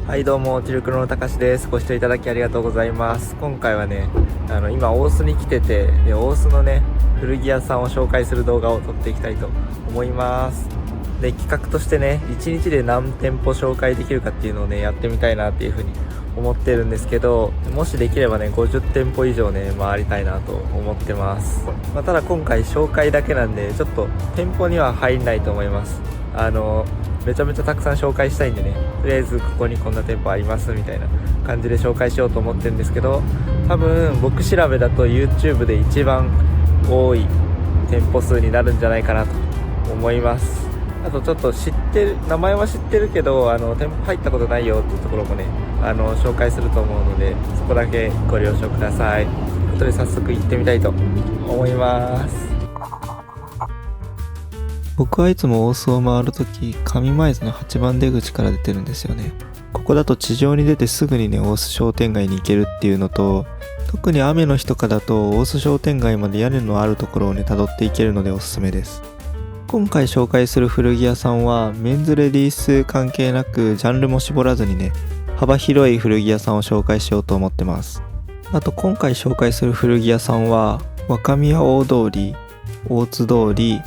はいどうも、ティルクロのたかしです。ご視聴いただきありがとうございます。今回はね、今大須に来てて、大須のね、古着屋さんを紹介する動画を撮っていきたいと思います。で、企画としてね、1日で何店舗紹介できるかっていうのをね、やってみたいなっていうふうに思ってるんですけど、もしできればね、50店舗以上ね、回りたいなと思ってます。ただ今回紹介だけなんで、ちょっと店舗には入んないと思います。めちゃめちゃたくさん紹介したいんでね、とりあえずここにこんな店舗ありますみたいな感じで紹介しようと思ってるんですけど、多分僕調べだと YouTube で一番多い店舗数になるんじゃないかなと思います。あとちょっと名前は知ってるけど、店舗入ったことないよっていうところもね、紹介すると思うので、そこだけご了承ください。ということで早速行ってみたいと思います。僕はいつも大須を回るとき、上前津の8番出口から出てるんですよね。ここだと地上に出てすぐにね、大須商店街に行けるっていうのと、特に雨の日とかだと大須商店街まで屋根のあるところをね、辿っていけるのでおすすめです。今回紹介する古着屋さんは、メンズレディース関係なくジャンルも絞らずにね、幅広い古着屋さんを紹介しようと思ってます。あと今回紹介する古着屋さんは、若宮大通り、大津通り、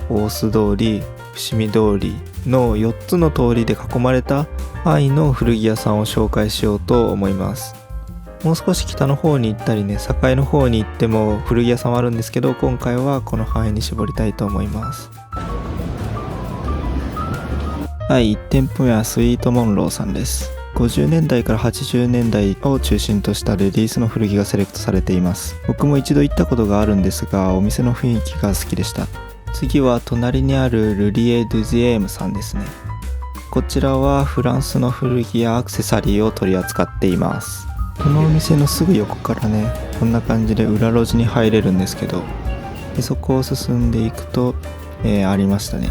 大須通り、伏見通りの4つの通りで囲まれた範囲の古着屋さんを紹介しようと思います。もう少し北の方に行ったりね、栄の方に行っても古着屋さんはあるんですけど、今回はこの範囲に絞りたいと思います。第1店舗目はスイートモンローさんです。50年代から80年代を中心としたレディースの古着がセレクトされています。僕も一度行ったことがあるんですが、お店の雰囲気が好きでした。次は隣にあるルリエ・ドゥジエームさんですね。こちらはフランスの古着やアクセサリーを取り扱っています。このお店のすぐ横からね、こんな感じで裏路地に入れるんですけど、でそこを進んでいくと、ありましたね。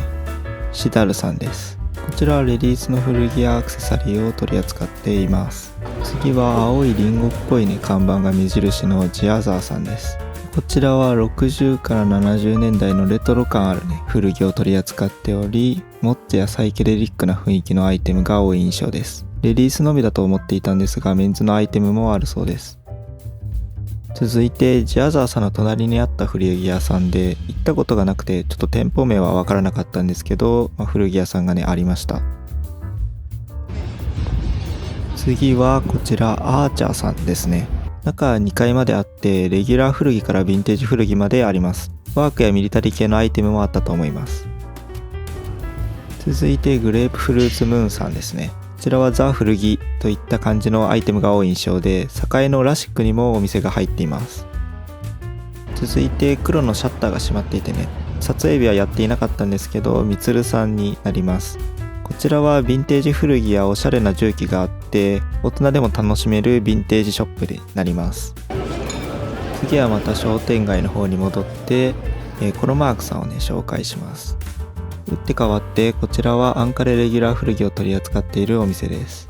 シダルさんです。こちらはレディースの古着やアクセサリーを取り扱っています。次は青いリンゴっぽいね、看板が目印のジアザーさんです。こちらは60から70年代のレトロ感あるね、古着を取り扱っており、モッツやサイケデリックな雰囲気のアイテムが多い印象です。レディースのみだと思っていたんですが、メンズのアイテムもあるそうです。続いて、ジアザーさんの隣にあった古着屋さんで、行ったことがなくて、ちょっと店舗名はわからなかったんですけど、古着屋さんがね、ありました。次はこちら、アーチャーさんですね。中2階まであって、レギュラー古着からヴィンテージ古着まであります。ワークやミリタリー系のアイテムもあったと思います。続いてグレープフルーツムーンさんですね。こちらはザ古着といった感じのアイテムが多い印象で、栄のラシックにもお店が入っています。続いて黒のシャッターが閉まっていてね、撮影日はやっていなかったんですけど、みつるさんになります。こちらはヴィンテージ古着やおしゃれな重機があって、大人でも楽しめるヴィンテージショップになります。次はまた商店街の方に戻って、コロマークさんをね、紹介します。打って変わって、こちらはアンカレレギュラー古着を取り扱っているお店です。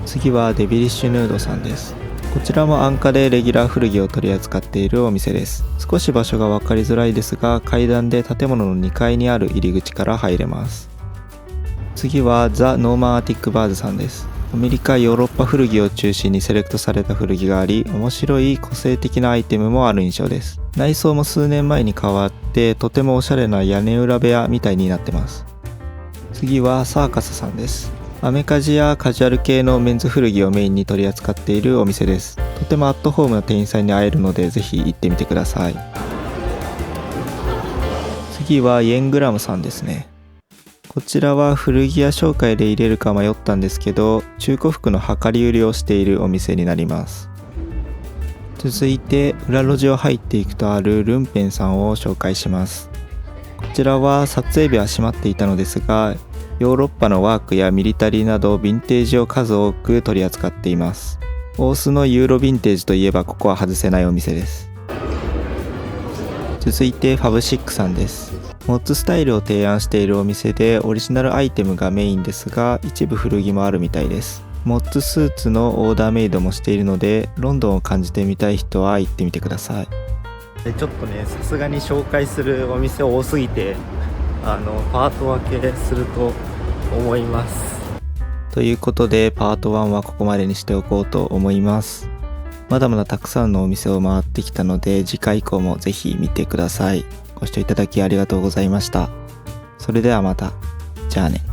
次はデビリッシュヌードさんです。こちらも安価でレギュラー古着を取り扱っているお店です。少し場所が分かりづらいですが、階段で建物の2階にある入り口から入れます。次はザ・ノーマン・アティック・バーズさんです。アメリカ・ヨーロッパ古着を中心にセレクトされた古着があり、面白い個性的なアイテムもある印象です。内装も数年前に変わって、とてもおしゃれな屋根裏部屋みたいになってます。次はサーカスさんです。アメカジやカジュアル系のメンズ古着をメインに取り扱っているお店です。とてもアットホームな店員さんに会えるので、ぜひ行ってみてください。次はイエングラムさんですね。こちらは古着屋紹介で入れるか迷ったんですけど、中古服の量り売りをしているお店になります。続いて裏路地を入っていくとあるルンペンさんを紹介します。こちらは撮影日は閉まっていたのですが、ヨーロッパのワークやミリタリーなどヴィンテージを数多く取り扱っています。大須のユーロヴィンテージといえばここは外せないお店です。続いてファブシックさんです。モッツスタイルを提案しているお店で、オリジナルアイテムがメインですが、一部古着もあるみたいです。モッツスーツのオーダーメイドもしているので、ロンドンを感じてみたい人は行ってみてください。ちょっとね、さすがに紹介するお店多すぎて、パート分けすると思います。ということでパート1はここまでにしておこうと思います。まだまだたくさんのお店を回ってきたので、次回以降もぜひ見てください。ご視聴いただきありがとうございました。それではまた。じゃあね。